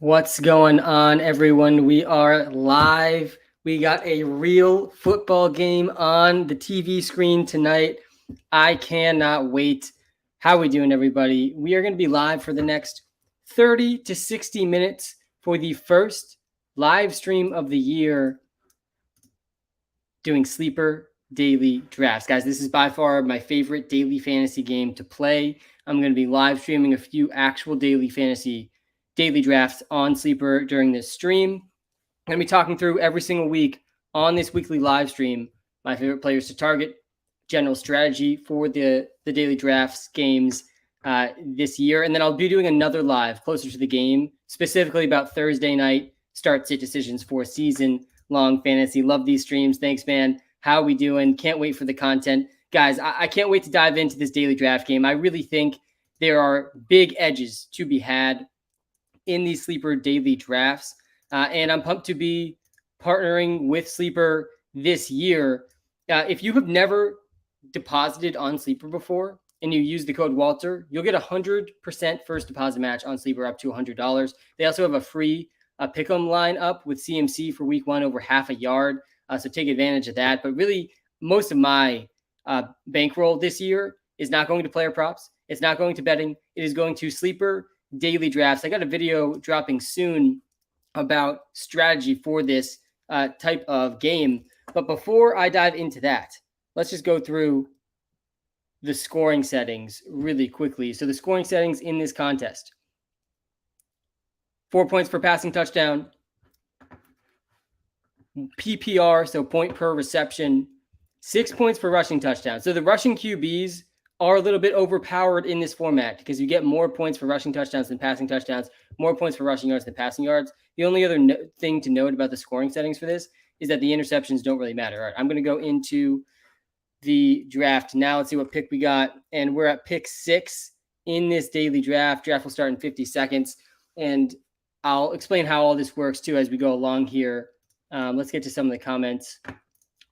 What's going on, everyone? We are live. We got a real football game on the TV screen tonight. I cannot wait. How we doing, everybody? We are going to be live for the next 30 to 60 minutes for the first live stream of the year doing sleeper daily drafts. Guys, this is by far my favorite daily fantasy game to play. I'm going to be live streaming a few actual daily drafts on Sleeper during this stream. I'm going to be talking through every single week on this weekly live stream my favorite players to target, general strategy for the daily drafts games this year. And then I'll be doing another live closer to the game, specifically about Thursday night start sit decisions for season-long fantasy. Love these streams. Thanks, man. How we doing? Can't wait for the content. Guys, I can't wait to dive into this daily draft game. I really think there are big edges to be had in these Sleeper daily drafts. And I'm pumped to be partnering with Sleeper this year. If you have never deposited on Sleeper before and you use the code Walter, you'll get 100% first deposit match on Sleeper up to $100. They also have a free pick'em line up with CMC for week 1 over half a yard. So take advantage of that. But really, most of my bankroll this year is not going to player props. It's not going to betting. It is going to Sleeper daily drafts. I got a video dropping soon about strategy for this type of game. But before I dive into that, let's just go through the scoring settings really quickly. So the scoring settings in this contest: 4 points per passing touchdown, PPR, so point per reception, 6 points per rushing touchdown. So the rushing QBs are a little bit overpowered in this format because you get more points for rushing touchdowns than passing touchdowns, more points for rushing yards than passing yards. The only other thing to note about the scoring settings for this is that the interceptions don't really matter. All right, I'm going to go into the draft now. Let's see what pick we got. And we're at pick 6 in this daily draft. Draft will start in 50 seconds. And I'll explain how all this works too as we go along here. Let's get to some of the comments.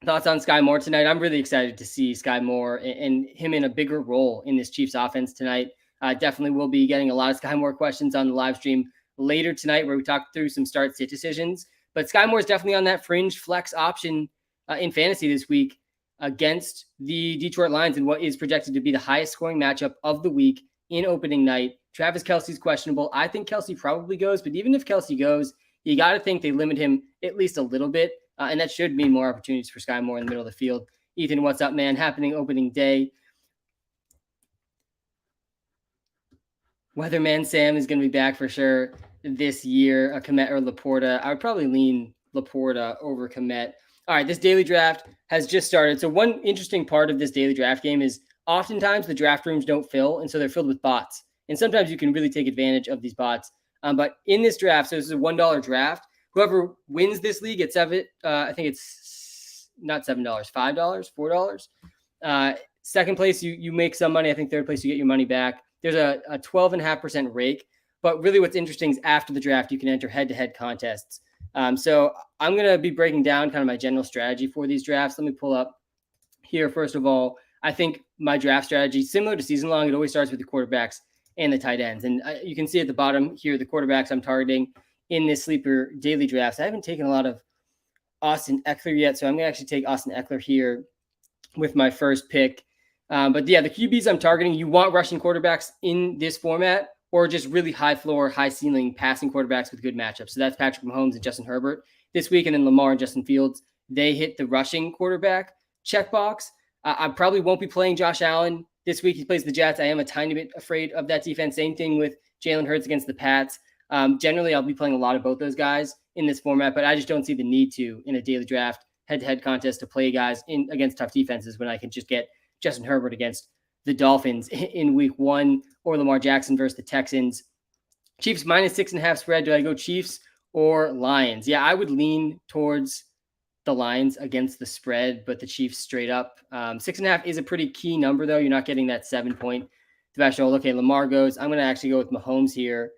Thoughts on Sky Moore tonight? I'm really excited to see Sky Moore and him in a bigger role in this Chiefs offense tonight. Definitely will be getting a lot of Sky Moore questions on the live stream later tonight where we talk through some start sit decisions. But Sky Moore is definitely on that fringe flex option in fantasy this week against the Detroit Lions in what is projected to be the highest scoring matchup of the week in opening night. Travis Kelce's questionable. I think Kelce probably goes, but even if Kelce goes, you got to think they limit him at least a little bit. And that should mean more opportunities for Sky Moore in the middle of the field. Ethan, what's up, man? Happening opening day. Weatherman Sam is going to be back for sure this year. Komet or Laporta. I would probably lean Laporta over Komet. All right, this daily draft has just started. So one interesting part of this daily draft game is oftentimes the draft rooms don't fill, and so they're filled with bots. And sometimes you can really take advantage of these bots. But in this draft, so this is a $1 draft. Whoever wins this league gets I think it's not $7, $5, $4. Second place, you make some money. I think third place, you get your money back. There's a 12.5% rake. But really what's interesting is after the draft, you can enter head-to-head contests. So I'm going to be breaking down kind of my general strategy for these drafts. Let me pull up here. First of all, I think my draft strategy, similar to season long, it always starts with the quarterbacks and the tight ends. And you can see at the bottom here, the quarterbacks I'm targeting in this sleeper daily drafts. I haven't taken a lot of Austin Eckler yet, so I'm going to actually take Austin Eckler here with my first pick. But yeah, the QBs I'm targeting, you want rushing quarterbacks in this format or just really high floor, high ceiling passing quarterbacks with good matchups. So that's Patrick Mahomes and Justin Herbert this week, and then Lamar and Justin Fields. They hit the rushing quarterback checkbox. I probably won't be playing Josh Allen this week. He plays the Jets. I am a tiny bit afraid of that defense. Same thing with Jalen Hurts against the Pats. Generally, I'll be playing a lot of both those guys in this format, but I just don't see the need to in a daily draft head-to-head contest to play guys in against tough defenses when I can just get Justin Herbert against the Dolphins in week 1 or Lamar Jackson versus the Texans. Chiefs minus 6.5 spread. Do I go Chiefs or Lions? Yeah, I would lean towards the Lions against the spread, but the Chiefs straight up. 6.5 is a pretty key number, though. You're not getting that 7-point threshold. Okay, Lamar goes. I'm going to actually go with Mahomes here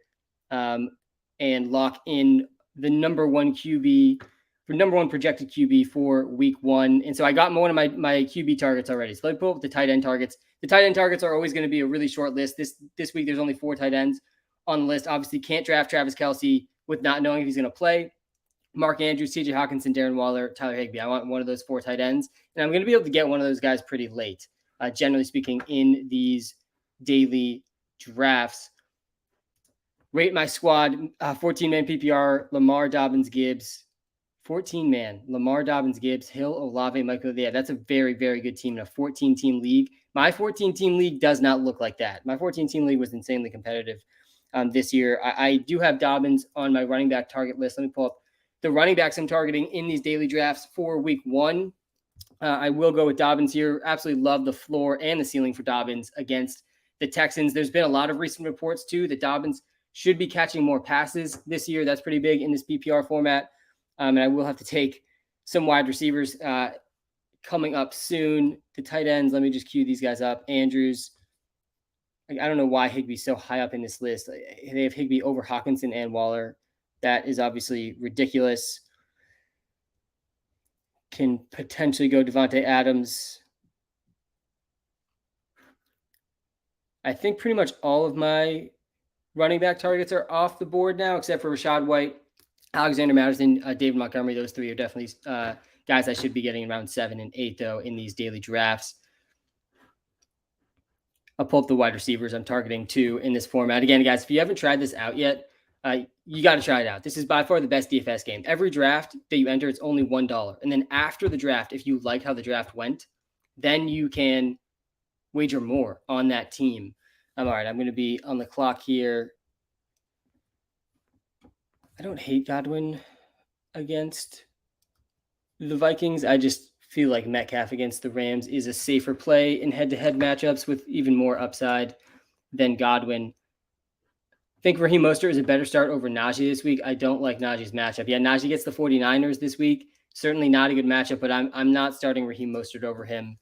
and lock in the number one projected QB for week 1. And so I got one of my QB targets already. So let me pull up the tight end targets. The tight end targets are always going to be a really short list. This week, there's only 4 tight ends on the list. Obviously, can't draft Travis Kelce with not knowing if he's going to play. Mark Andrews, TJ Hawkinson, Darren Waller, Tyler Higbee. I want one of those 4 tight ends, and I'm going to be able to get one of those guys pretty late, generally speaking, in these daily drafts. Rate my squad, 14-man PPR, Lamar, Dobbins, Gibbs. 14-man, Lamar, Dobbins, Gibbs, Hill, Olave, Michael. Yeah, that's a very, very good team in a 14-team league. My 14-team league does not look like that. My 14-team league was insanely competitive this year. I do have Dobbins on my running back target list. Let me pull up the running backs I'm targeting in these daily drafts for week 1. I will go with Dobbins here. Absolutely love the floor and the ceiling for Dobbins against the Texans. There's been a lot of recent reports, too, that Dobbins should be catching more passes this year. That's pretty big in this PPR format. And I will have to take some wide receivers coming up soon. The tight ends, let me just cue these guys up. Andrews. I don't know why Higbee's so high up in this list. They have Higbee over Hawkinson and Waller. That is obviously ridiculous. Can potentially go Devontae Adams. I think pretty much all of my running back targets are off the board now, except for Rachaad White, Alexander Mattison, David Montgomery. Those 3 are definitely guys I should be getting around 7 and 8, though, in these daily drafts. I'll pull up the wide receivers I'm targeting, too, in this format. Again, guys, if you haven't tried this out yet, you got to try it out. This is by far the best DFS game. Every draft that you enter, it's only $1. And then after the draft, if you like how the draft went, then you can wager more on that team. All right, I'm going to be on the clock here. I don't hate Godwin against the Vikings. I just feel like Metcalf against the Rams is a safer play in head-to-head matchups with even more upside than Godwin. I think Raheem Mostert is a better start over Najee this week. I don't like Najee's matchup. Yeah, Najee gets the 49ers this week. Certainly not a good matchup, but I'm not starting Raheem Mostert over him.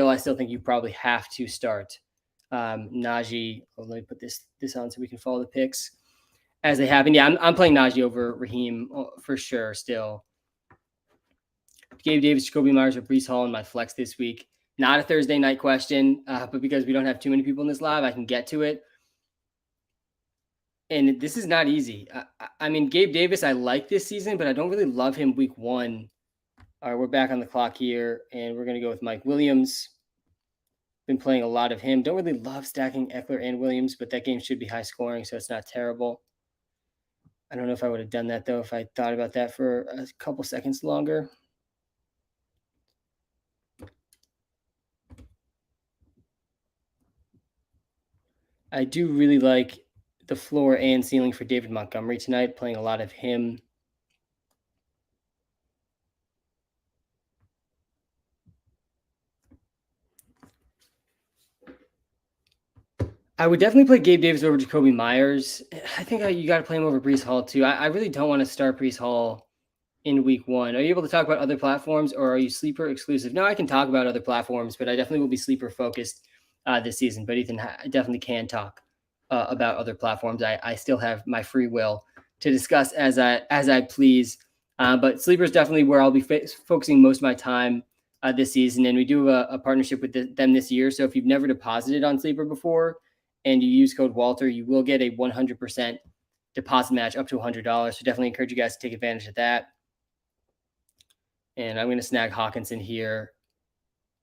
I still think you probably have to start Najee. Let me put this on so we can follow the picks as they happen. Yeah, I'm playing Najee over Raheem for sure still. Gabe Davis, Jacoby Myers, or Breece Hall in my flex this week. Not a Thursday night question, but because we don't have too many people in this live, I can get to it. And this is not easy. I mean, Gabe Davis, I like this season, but I don't really love him week 1. All right, we're back on the clock here, and we're going to go with Mike Williams. Been playing a lot of him. Don't really love stacking Eckler and Williams, but that game should be high scoring, so it's not terrible. I don't know if I would have done that, though, if I thought about that for a couple seconds longer. I do really like the floor and ceiling for David Montgomery tonight, playing a lot of him. I would definitely play Gabe Davis over Jacoby Myers. I think you got to play him over Breece Hall, too. I really don't want to start Breece Hall in week 1. Are you able to talk about other platforms, or are you sleeper exclusive? No, I can talk about other platforms, but I definitely will be sleeper focused this season. But Ethan, I definitely can talk about other platforms. I still have my free will to discuss as I please. But sleeper is definitely where I'll be focusing most of my time this season. And we do a partnership with them this year. So if you've never deposited on sleeper before and you use code Walter, you will get a 100% deposit match up to $100. So definitely encourage you guys to take advantage of that. And I'm going to snag Hawkinson here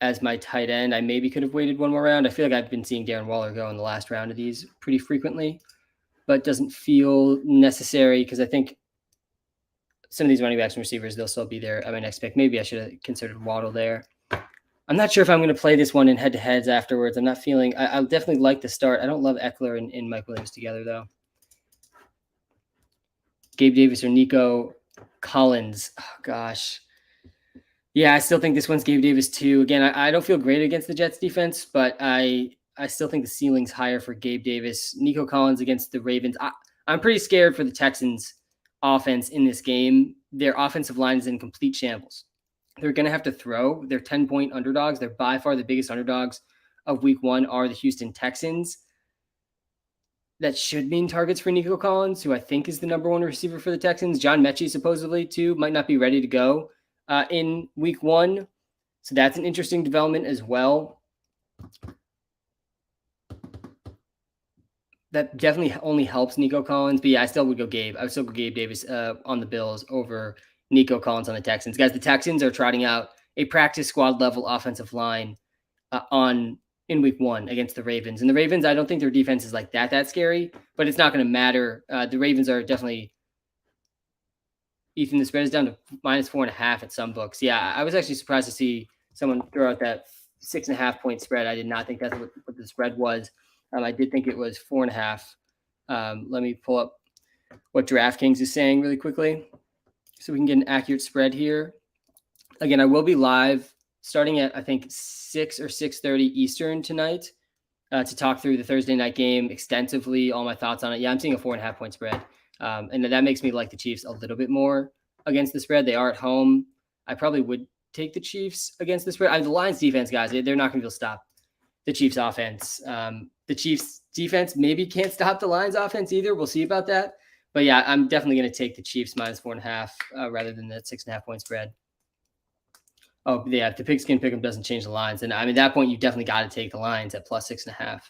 as my tight end. I maybe could have waited one more round. I feel like I've been seeing Darren Waller go in the last round of these pretty frequently, but doesn't feel necessary because I think some of these running backs and receivers, they'll still be there at my next pick. Maybe I should have considered Waddle there. I'm not sure if I'm going to play this one in head-to-heads afterwards. I'm not feeling – I'll definitely like the start. I don't love Eckler and Mike Williams together, though. Gabe Davis or Nico Collins. Oh, gosh. Yeah, I still think this one's Gabe Davis, too. Again, I don't feel great against the Jets defense, but I still think the ceiling's higher for Gabe Davis. Nico Collins against the Ravens. I'm pretty scared for the Texans' offense in this game. Their offensive line is in complete shambles. They're going to have to throw. They're 10-point underdogs. They're by far the biggest underdogs of week 1 are the Houston Texans. That should mean targets for Nico Collins, who I think is the number 1 receiver for the Texans. John Mechie, supposedly, too, might not be ready to go in week 1. So that's an interesting development as well. that definitely only helps Nico Collins. But yeah, I still would go Gabe. I would still go Gabe Davis on the Bills over Nico Collins on the Texans. Guys, the Texans are trotting out a practice squad level offensive line in week 1 against the Ravens. And the Ravens, I don't think their defense is like that scary, but it's not going to matter. The Ravens are definitely, Ethan, the spread is down to -4.5 at some books. Yeah, I was actually surprised to see someone throw out that 6.5 point spread. I did not think that's what the spread was. I did think it was 4.5. Let me pull up what DraftKings is saying really quickly so we can get an accurate spread here. Again, I will be live starting at, I think, 6 or 6:30 Eastern tonight to talk through the Thursday night game extensively, all my thoughts on it. Yeah, I'm seeing a 4.5 point spread. And that makes me like the Chiefs a little bit more against the spread. They are at home. I probably would take the Chiefs against the spread. The Lions defense, guys, they're not going to be able to stop the Chiefs offense. The Chiefs defense maybe can't stop the Lions offense either. We'll see about that. But yeah, I'm definitely going to take the Chiefs -4.5 rather than that 6.5 point spread. Oh yeah, if the pigskin pick'em doesn't change the lines, and at that point you definitely got to take the Lions at +6.5.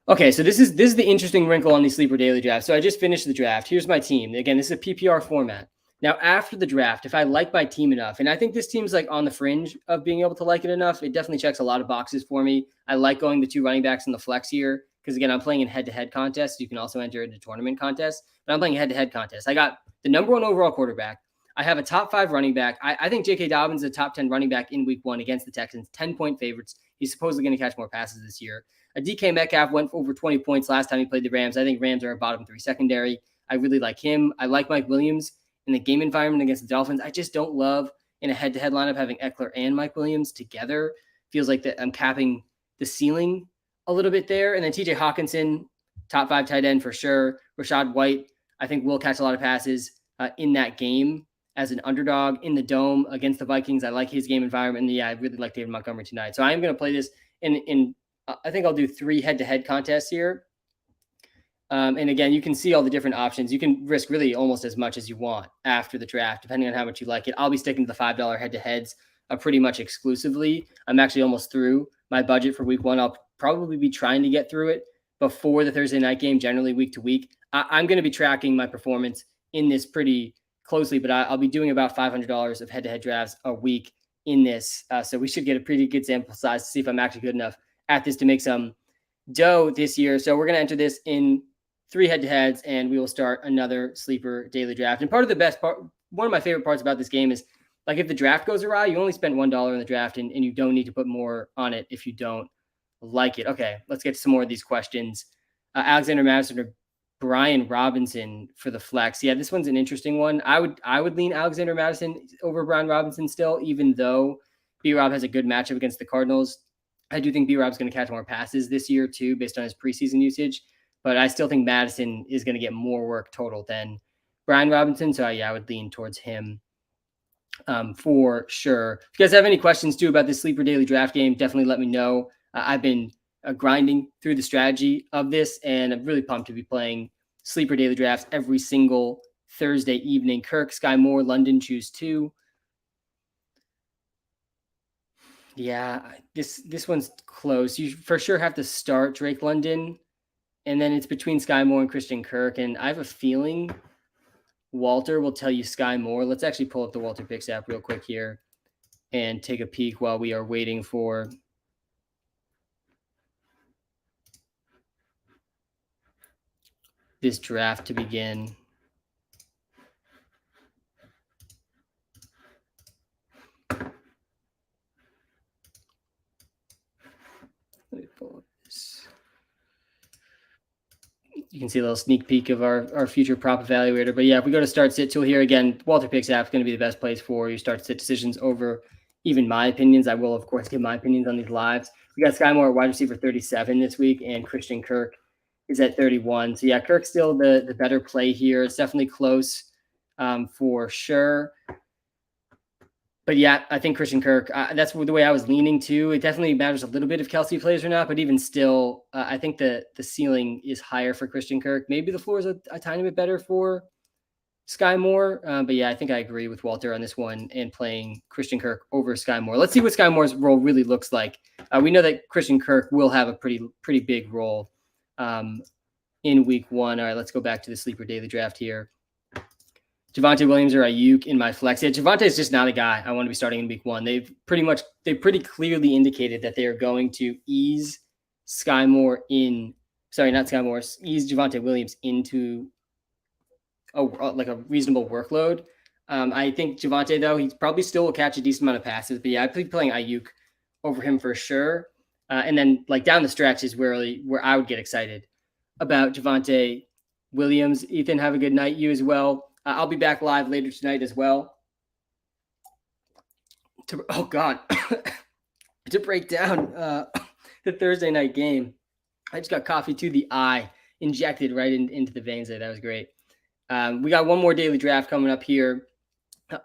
Okay, so this is the interesting wrinkle on the sleeper daily draft. So I just finished the draft. Here's my team. Again, this is a PPR format. Now, after the draft, if I like my team enough, and I think this team's like on the fringe of being able to like it enough, it definitely checks a lot of boxes for me. I like going the 2 running backs in the flex here because, again, I'm playing in head-to-head contests. You can also enter into tournament contests, but I'm playing a head-to-head contest. I got the number 1 overall quarterback. I have a top 5 running back. I think J.K. Dobbins is a top 10 running back in week 1 against the Texans, 10-point favorites. He's supposedly going to catch more passes this year. A DK Metcalf went over 20 points last time he played the Rams. I think Rams are a bottom 3 secondary. I really like him. I like Mike Williams in the game environment against the Dolphins. I just don't love in a head-to-head lineup having Eckler and Mike Williams together. Feels like that I'm capping the ceiling a little bit there. And then TJ Hawkinson, top 5 tight end for sure. Rashad White, I think will catch a lot of passes in that game as an underdog in the dome against the Vikings. I like his game environment. And yeah, I really like David Montgomery tonight. So I am going to play this in I think I'll do 3 head-to-head contests here. And again, you can see all the different options. You can risk really almost as much as you want after the draft, depending on how much you like it. I'll be sticking to the $5 head-to-heads pretty much exclusively. I'm actually almost through my budget for week 1. I'll probably be trying to get through it before the Thursday night game, generally week to week. I'm going to be tracking my performance in this pretty closely, but I'll be doing about $500 of head-to-head drafts a week in this. So we should get a pretty good sample size to see if I'm actually good enough at this to make some dough this year. So we're going to enter this in 3 head-to-heads, and we will start another sleeper daily draft. And part of the best part, one of my favorite parts about this game is, like, if the draft goes awry, you only spent $1 in the draft, and you don't need to put more on it if you don't like it. Okay, let's get to some more of these questions. Alexander Madison or Brian Robinson for the flex. Yeah, this one's an interesting one. I would lean Alexander Madison over Brian Robinson still, even though B-Rob has a good matchup against the Cardinals. I do think B-Rob's going to catch more passes this year too, based on his preseason usage. But I still think Madison is going to get more work total than Brian Robinson. So yeah, I would lean towards him for sure. If you guys have any questions too about this sleeper daily draft game, definitely let me know. I've been grinding through the strategy of this, and I'm really pumped to be playing sleeper daily drafts every single Thursday evening. Kirk, Sky Moore, London, choose 2. Yeah, this one's close. You for sure have to start Drake London, and then it's between Sky Moore and Christian Kirk. And I have a feeling Walter will tell you Sky Moore. Let's actually pull up the WalterPicks app real quick here and take a peek while we are waiting for this draft to begin. Let me pull up this. You can see a little sneak peek of our future prop evaluator. But yeah, if we go to start sit tool here, again, WalterPicks app is going to be the best place for you start sit decisions over even my opinions. I will, of course, give my opinions on these lives. We got Sky Moore at wide receiver 37 this week, and Christian Kirk is at 31. So yeah, Kirk's still the better play here. It's definitely close for sure. But yeah, I think Christian Kirk, that's the way I was leaning to. It definitely matters a little bit if Kelsey plays or not, but even still, I think the ceiling is higher for Christian Kirk. Maybe the floor is a tiny bit better for Sky Moore. But yeah, I think I agree with Walter on this one and playing Christian Kirk over Sky Moore. Let's see what Sky Moore's role really looks like. We know that Christian Kirk will have a pretty big role in week 1. All right, let's go back to the sleeper daily draft here. Javonte Williams or Ayuk in my flex. Yeah, Javonte is just not a guy I want to be starting in week 1. They've pretty clearly indicated that they are going to ease Sky Moore in. Sorry, not Sky Moore. Ease Javonte Williams into a reasonable workload. I think Javonte, though, he probably still will catch a decent amount of passes. But yeah, I'd be playing Ayuk over him for sure. And then like down the stretch is where I would get excited about Javonte Williams. Ethan, have a good night. You as well. I'll be back live later tonight as well. Oh God, to break down the Thursday night game. I just got coffee to the eye, injected right into the veins there. That was great. We got one more daily draft coming up here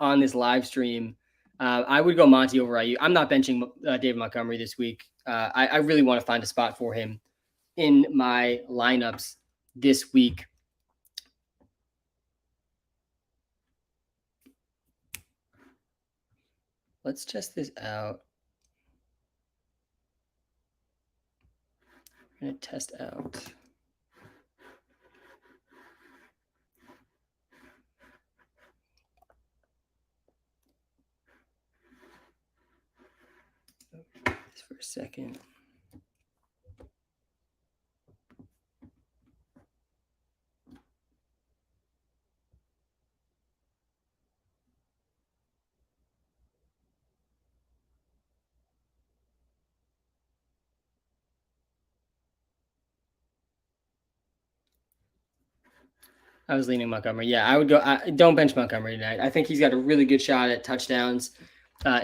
on this live stream. I would go Monty over IU. I'm not benching David Montgomery this week. I really want to find a spot for him in my lineups this week. Let's test this out. I'm going to test out. This for a second. I was leaning Montgomery. Yeah, I would go. Don't bench Montgomery tonight. I think he's got a really good shot at touchdowns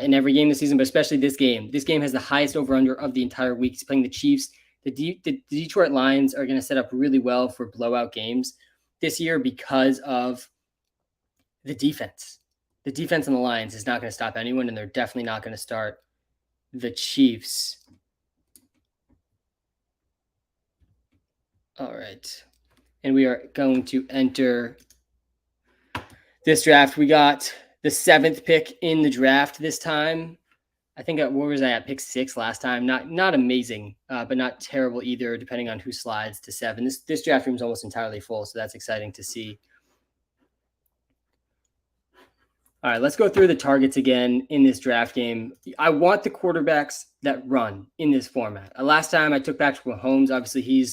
in every game this season, but especially this game. This game has the highest over-under of the entire week. He's playing the Chiefs. The Detroit Lions are going to set up really well for blowout games this year because of the defense. The defense on the Lions is not going to stop anyone, and they're definitely not going to start the Chiefs. All right. And we are going to enter this draft. We got the 7th pick in the draft this time. I think where was I at? Pick 6 last time. Not amazing, but not terrible either, depending on who slides to 7. This draft room is almost entirely full, so that's exciting to see. All right, let's go through the targets again in this draft game. I want the quarterbacks that run in this format. Last time I took Patrick Mahomes. Obviously, he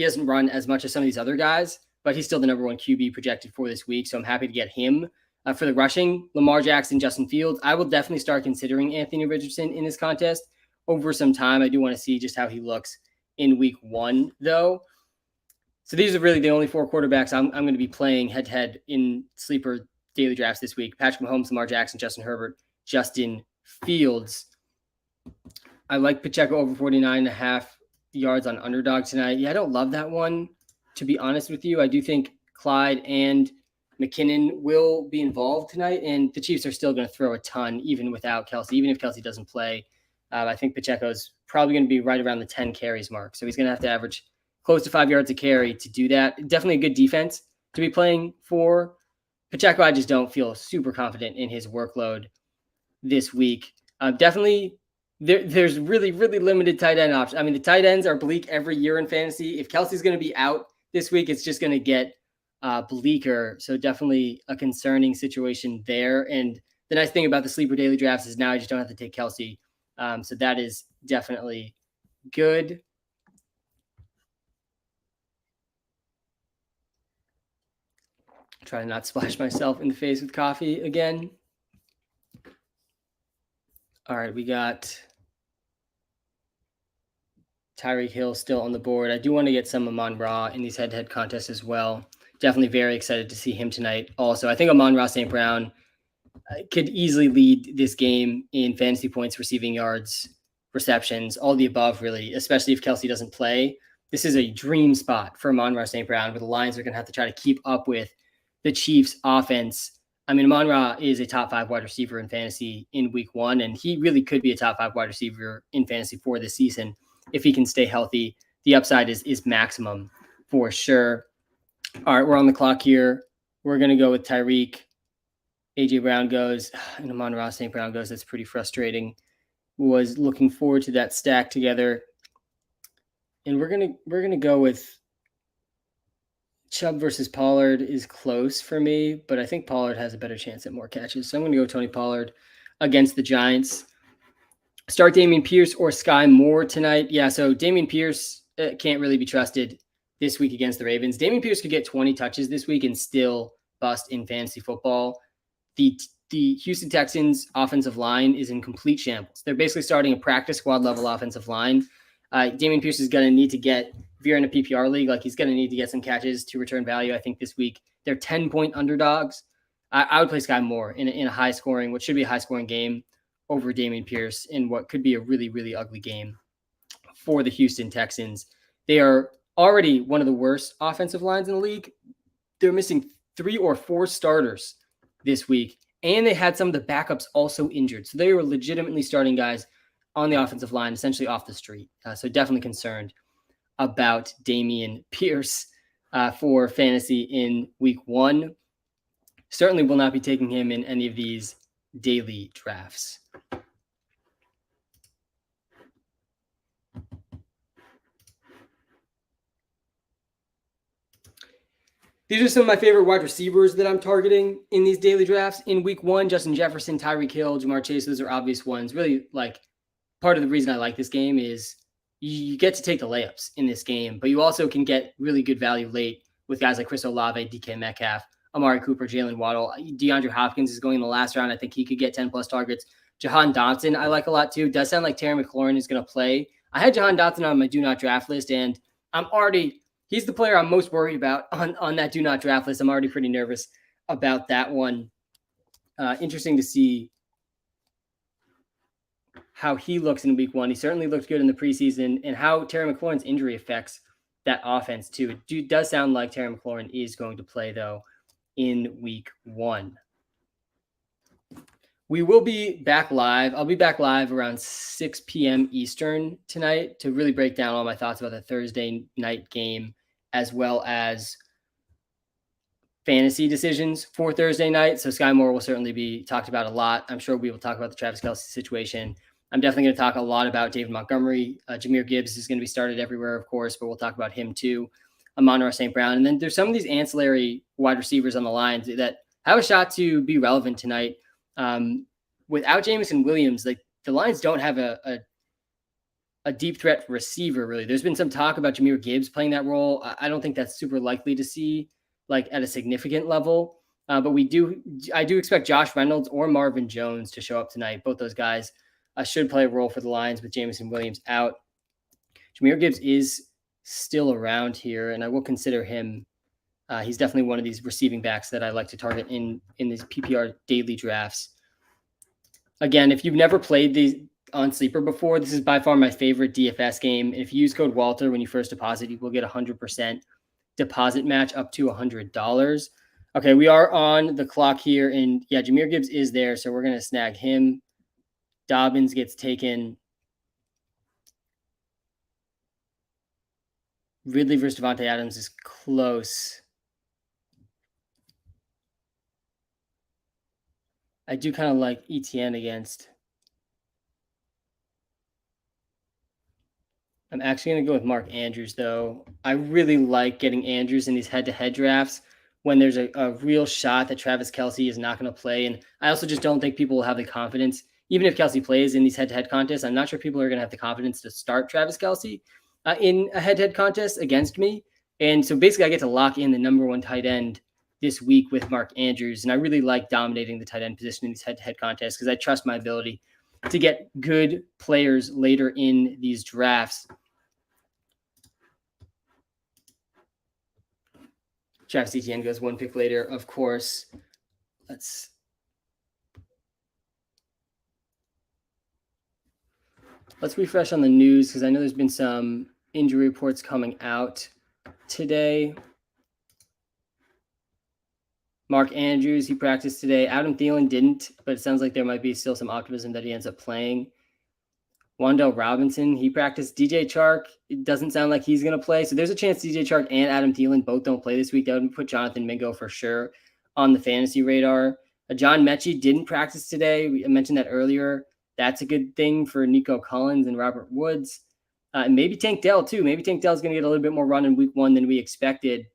hasn't run as much as some of these other guys, but he's still the number 1 QB projected for this week, so I'm happy to get him. For the rushing, Lamar Jackson, Justin Fields, I will definitely start considering Anthony Richardson in this contest over some time. I do want to see just how he looks in week 1, though. So these are really the only 4 quarterbacks I'm going to be playing head-to-head in sleeper daily drafts this week. Patrick Mahomes, Lamar Jackson, Justin Herbert, Justin Fields. I like Pacheco over 49.5 yards on underdog tonight. Yeah, I don't love that one, to be honest with you. I do think Clyde and McKinnon will be involved tonight, and the Chiefs are still going to throw a ton even without Kelsey. Even if Kelsey doesn't play, I think Pacheco is probably going to be right around the 10 carries mark. So he's going to have to average close to 5 yards a carry to do that. Definitely a good defense to be playing for Pacheco. I just don't feel super confident in his workload this week. Definitely there's really, really limited tight end options. I mean, the tight ends are bleak every year in fantasy. If Kelsey's going to be out this week, it's just going to get bleaker. So definitely a concerning situation there. And the nice thing about the sleeper daily drafts is now I just don't have to take Kelsey. So that is definitely good. Try to not splash myself in the face with coffee again. All right, we got Tyreek Hill still on the board. I do want to get some Amon-Ra in these head-to-head contests as well. Definitely very excited to see him tonight. Also, I think Amon-Ra St. Brown could easily lead this game in fantasy points, receiving yards, receptions, all the above, really, especially if Kelsey doesn't play. This is a dream spot for Amon-Ra St. Brown, where the Lions are going to have to try to keep up with the Chiefs' offense. I mean, Amon-Ra is a top 5 wide receiver in fantasy in week 1, and he really could be a top 5 wide receiver in fantasy for this season if he can stay healthy. The upside is maximum for sure. All right, we're on the clock here. We're going to go with Tyreek. A.J. Brown goes, and Amon-Ra St. Brown goes. That's pretty frustrating. Was looking forward to that stack together. And we're gonna go with Chubb versus Pollard is close for me, but I think Pollard has a better chance at more catches. So I'm going to go Tony Pollard against the Giants. Start Dameon Pierce or Sky Moore tonight. Yeah, so Dameon Pierce can't really be trusted this week against the Ravens. Dameon Pierce could get 20 touches this week and still bust in fantasy football. The Houston Texans offensive line is in complete shambles. They're basically starting a practice squad level offensive line. Dameon Pierce is going to need to get, if you're in a PPR league, like he's going to need to get some catches to return value. I think this week they're 10-point underdogs. I would play Sky Moore in a high scoring, what should be a high scoring game over Dameon Pierce in what could be a really, really ugly game for the Houston Texans. They are already one of the worst offensive lines in the league. They're missing 3 or 4 starters this week, and they had some of the backups also injured. So they were legitimately starting guys on the offensive line, essentially off the street. So definitely concerned about Dameon Pierce for fantasy in week 1. Certainly will not be taking him in any of these daily drafts. These are some of my favorite wide receivers that I'm targeting in these daily drafts. In week 1, Justin Jefferson, Tyreek Hill, Jamar Chase, those are obvious ones. Really, like, part of the reason I like this game is you get to take the layups in this game, but you also can get really good value late with guys like Chris Olave, DK Metcalf, Amari Cooper, Jalen Waddle. DeAndre Hopkins is going in the last round. I think he could get 10-plus targets. Jahan Dotson, I like a lot too. Does sound like Terry McLaurin is going to play. I had Jahan Dotson on my do not draft list, and he's the player I'm most worried about on that do not draft list. I'm already pretty nervous about that one. Interesting to see how he looks in week 1. He certainly looked good in the preseason, and how Terry McLaurin's injury affects that offense too. It does sound like Terry McLaurin is going to play, though, in week 1. We will be back live. I'll be back live around 6 p.m. Eastern tonight to really break down all my thoughts about the Thursday night game, as well as fantasy decisions for Thursday night. So Sky Moore will certainly be talked about a lot. I'm sure we will talk about the Travis Kelce situation. I'm definitely going to talk a lot about David Montgomery. Jahmyr Gibbs is going to be started everywhere, of course, but we'll talk about him too. Amon-Ra St. Brown. And then there's some of these ancillary wide receivers on the lines that have a shot to be relevant tonight. Without Jameson Williams, like the Lions don't have a deep threat receiver, really. There's been some talk about Jahmyr Gibbs playing that role. I don't think that's super likely to see like at a significant level. But I do expect Josh Reynolds or Marvin Jones to show up tonight. Both those guys should play a role for the Lions with Jameson Williams out. Jahmyr Gibbs is still around here, and I will consider him. He's definitely one of these receiving backs that I like to target in these PPR daily drafts. Again, if you've never played these on Sleeper before, this is by far my favorite DFS game. And if you use code Walter when you first deposit, you will get 100% deposit match up to $100. Okay, we are on the clock here, and yeah, Jahmyr Gibbs is there, so we're going to snag him. Dobbins gets taken. Ridley versus Devontae Adams is close. I do kind of like ETN against. I'm actually going to go with Mark Andrews, though. I really like getting Andrews in these head-to-head drafts when there's a real shot that Travis Kelce is not going to play. And I also just don't think people will have the confidence, even if Kelce plays in these head-to-head contests, I'm not sure people are going to have the confidence to start Travis Kelce in a head-to-head contest against me. And so basically I get to lock in the number 1 tight end this week with Mark Andrews. And I really like dominating the tight end position in these head-to-head contests because I trust my ability to get good players later in these drafts. Travis Etienne goes 1 pick later, of course. Let's refresh on the news because I know there's been some injury reports coming out today. Mark Andrews, he practiced today. Adam Thielen didn't, but it sounds like there might be still some optimism that he ends up playing. Wan'Dale Robinson, he practiced. DJ Chark, it doesn't sound like he's going to play. So there's a chance DJ Chark and Adam Thielen both don't play this week. That would put Jonathan Mingo for sure on the fantasy radar. John Mechie didn't practice today. I mentioned that earlier. That's a good thing for Nico Collins and Robert Woods. And maybe Tank Dell too. Maybe Tank Dell is going to get a little bit more run in week 1 than we expected.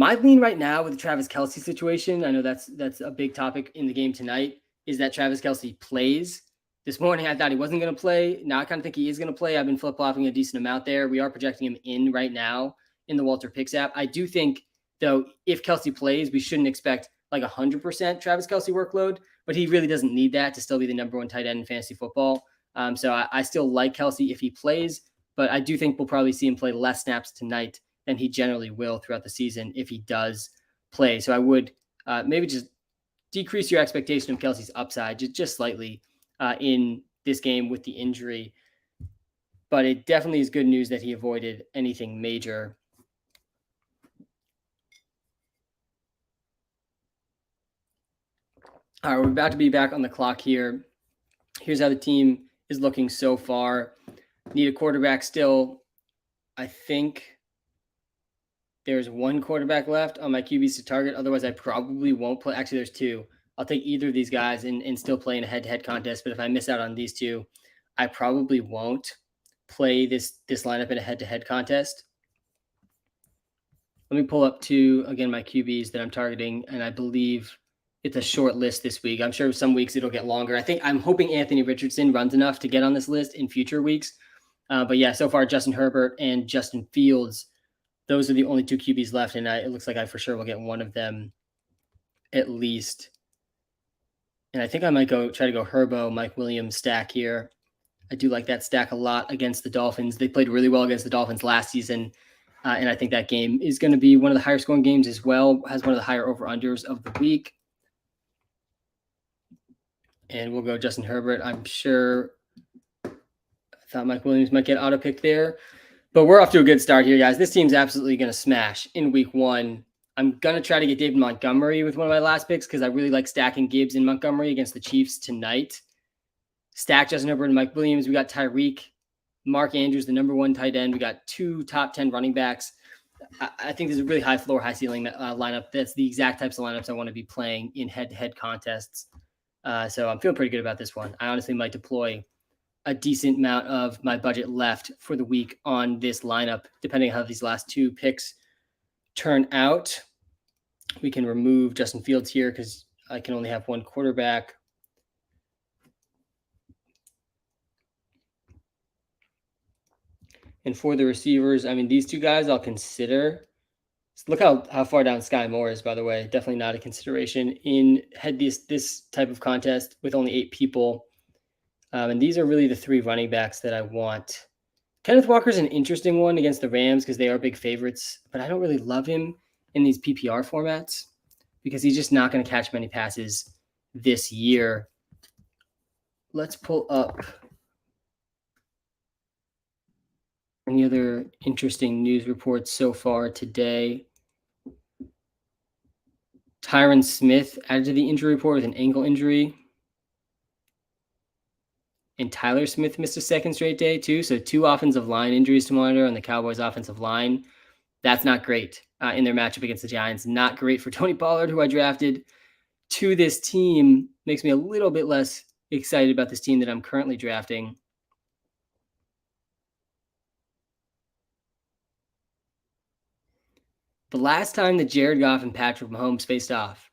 My lean right now with the Travis Kelce situation, I know that's a big topic in the game tonight, is that Travis Kelce plays. This morning, I thought he wasn't going to play. Now I kind of think he is going to play. I've been flip-flopping a decent amount there. We are projecting him in right now in the WalterPicks app. I do think, though, if Kelce plays, we shouldn't expect like 100% Travis Kelce workload, but he really doesn't need that to still be the number one tight end in fantasy football. So I still like Kelce if he plays, but I do think we'll probably see him play less snaps tonight than he generally will throughout the season if he does play. So I would maybe just decrease your expectation of Kelce's upside just slightly in this game with the injury. But it definitely is good news that he avoided anything major. All right, we're about to be back on the clock here. Here's how the team is looking so far. Need a quarterback still. I think there's one quarterback left on my QBs to target. Otherwise, I probably won't play. Actually, there's two. I'll take either of these guys and still play in a head-to-head contest. But if I miss out on these two, I probably won't play this lineup in a head-to-head contest. Let me pull up again, my QBs that I'm targeting, and I believe it's a short list this week. I'm sure some weeks it'll get longer. I'm hoping Anthony Richardson runs enough to get on this list in future weeks. But yeah, so far Justin Herbert and Justin Fields, those are the only two QBs left, and it looks like I for sure will get one of them at least. And I think I might try to go Herbo, Mike Williams stack here. I do like that stack a lot against the Dolphins. They played really well against the Dolphins last season. And I think that game is going to be one of the higher scoring games as well. Has one of the higher over-unders of the week. And we'll go Justin Herbert. I'm sure I thought Mike Williams might get auto-picked there. But we're off to a good start here, guys. This team's absolutely going to smash in week one. I'm going to try to get David Montgomery with one of my last picks because I really like stacking Gibbs and Montgomery against the Chiefs tonight. Stack Justin Herbert and Mike Williams. We got Tyreek, Mark Andrews, the number one tight end. We got two top 10 running backs. I think there's a really high floor, high ceiling lineup. That's the exact types of lineups I want to be playing in head-to-head contests. So I'm feeling pretty good about this one. I honestly might deploy a decent amount of my budget left for the week on this lineup, depending on how these last two picks turn out. We can remove Justin Fields here because I can only have one quarterback. And for the receivers, I mean, these two guys I'll consider. Look how far down Sky Moore is, by the way. Definitely not a consideration in this type of contest with only 8 people. And these are really the 3 running backs that I want. Kenneth Walker's an interesting one against the Rams because they are big favorites, but I don't really love him in these PPR formats because he's just not going to catch many passes this year. Let's pull up any other interesting news reports so far today. Tyron Smith added to the injury report with an ankle injury. And Tyler Smith missed a second straight day too. So 2 offensive line injuries to monitor on the Cowboys offensive line. That's not great in their matchup against the Giants. Not great for Tony Pollard, who I drafted to this team. Makes me a little bit less excited about this team that I'm currently drafting. The last time that Jared Goff and Patrick Mahomes faced off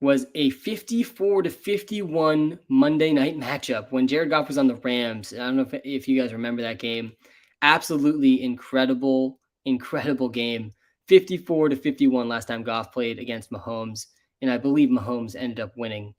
was a 54-51 Monday night matchup when Jared Goff was on the Rams. I don't know if you guys remember that game. Absolutely incredible game. 54-51 last time Goff played against Mahomes, and I believe Mahomes ended up winning.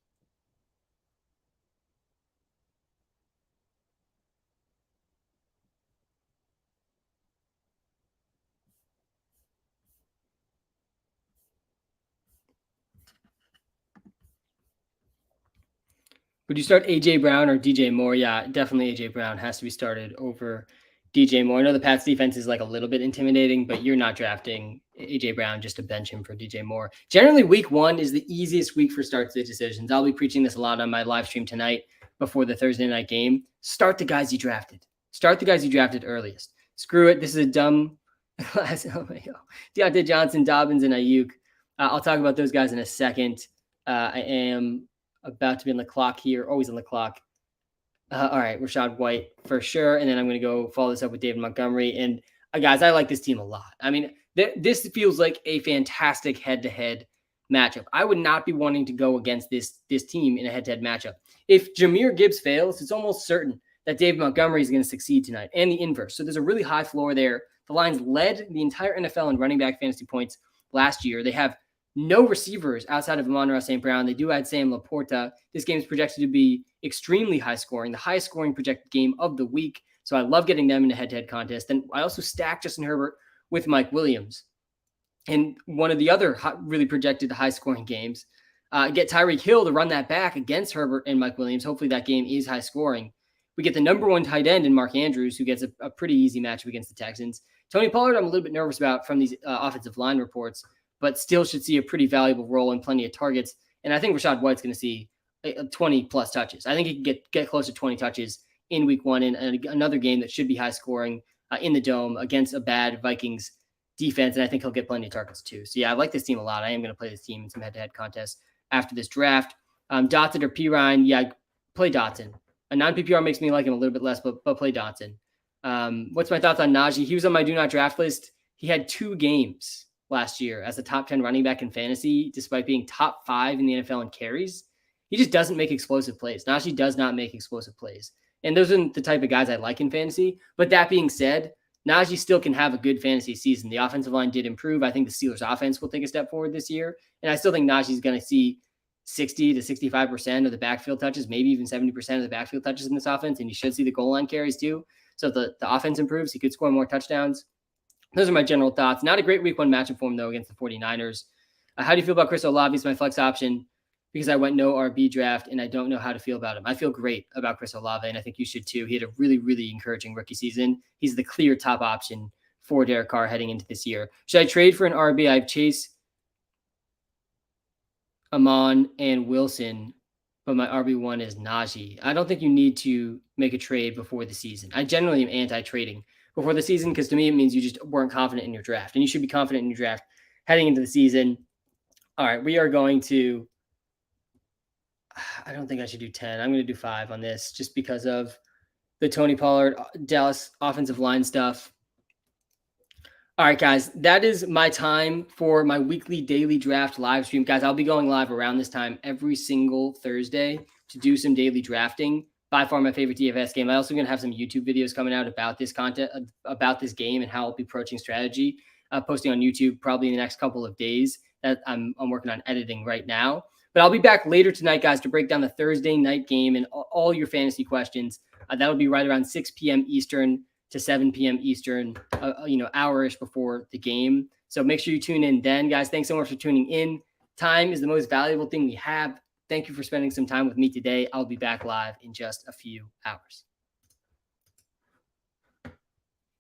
Would you start A.J. Brown or D.J. Moore? Yeah, definitely A.J. Brown has to be started over D.J. Moore. I know the Pats defense is like a little bit intimidating, but you're not drafting A.J. Brown just to bench him for D.J. Moore. Generally, week 1 is the easiest week for start to decisions. I'll be preaching this a lot on my live stream tonight before the Thursday night game. Start the guys you drafted. Start the guys you drafted earliest. Screw it. This is a dumb class. Oh my God. Deontay Johnson, Dobbins, and Ayuk. I'll talk about those guys in a second. I am about to be on the clock here, always on the clock. All right, Rachaad White for sure. And then I'm going to go follow this up with David Montgomery. And guys, I like this team a lot. I mean, This feels like a fantastic head-to-head matchup. I would not be wanting to go against this team in a head-to-head matchup. If Jahmyr Gibbs fails, it's almost certain that David Montgomery is going to succeed tonight, and the inverse. So there's a really high floor there. The Lions led the entire NFL in running back fantasy points last year. They have no receivers outside of Amon-Ra St. Brown. They do add Sam Laporta. This game is projected to be extremely high scoring, the highest scoring projected game of the week. So I love getting them in a head-to-head contest. And I also stacked Justin Herbert with Mike Williams. And one of the other really projected high-scoring games, get Tyreek Hill to run that back against Herbert and Mike Williams. Hopefully that game is high-scoring. We get the number one tight end in Mark Andrews, who gets a pretty easy matchup against the Texans. Tony Pollard, I'm a little bit nervous about from these offensive line reports, but still should see a pretty valuable role and plenty of targets. And I think Rachaad White's going to see 20-plus touches. I think he can get close to 20 touches in week one in another game that should be high-scoring in the Dome against a bad Vikings defense, and I think he'll get plenty of targets too. So, yeah, I like this team a lot. I am going to play this team in some head-to-head contests after this draft. Dotson or Pirine, yeah, play Dotson. A non-PPR makes me like him a little bit less, but play Dotson. What's my thoughts on Najee? He was on my do not draft list. He had 2 games last year as a top 10 running back in fantasy, despite being top 5 in the NFL in carries. He just doesn't make explosive plays. Najee does not make explosive plays. And those aren't the type of guys I like in fantasy. But that being said, Najee still can have a good fantasy season. The offensive line did improve. I think the Steelers offense will take a step forward this year. And I still think Najee's going to see 60 to 65% of the backfield touches, maybe even 70% of the backfield touches in this offense. And you should see the goal line carries too. So if the offense improves, he could score more touchdowns. Those are my general thoughts. Not a great week 1 matchup for him, though, against the 49ers. How do you feel about Chris Olave as my flex option? Because I went no RB draft, and I don't know how to feel about him. I feel great about Chris Olave, and I think you should too. He had a really, really encouraging rookie season. He's the clear top option for Derek Carr heading into this year. Should I trade for an RB? I have Chase, Amon, and Wilson, but my RB1 is Najee. I don't think you need to make a trade before the season. I generally am anti-trading before the season because to me it means you just weren't confident in your draft, and you should be confident in your draft heading into the season. All right, we are going to I don't think I should do 10. I'm going to do 5 on this just because of the Tony Pollard, Dallas offensive line stuff. All right, guys, that is my time for my weekly daily draft live stream. Guys, I'll be going live around this time every single Thursday to do some daily drafting. By far my favorite DFS game. I also going to have some YouTube videos coming out about this content, about this game and how I'll be approaching strategy, posting on YouTube probably in the next couple of days that I'm working on editing right now. But I'll be back later tonight, guys, to break down the Thursday night game and all your fantasy questions. That'll be right around 6 p.m. Eastern to 7 p.m. Eastern, hour-ish before the game. So make sure you tune in then, guys. Thanks so much for tuning in. Time is the most valuable thing we have. Thank you for spending some time with me today. I'll be back live in just a few hours.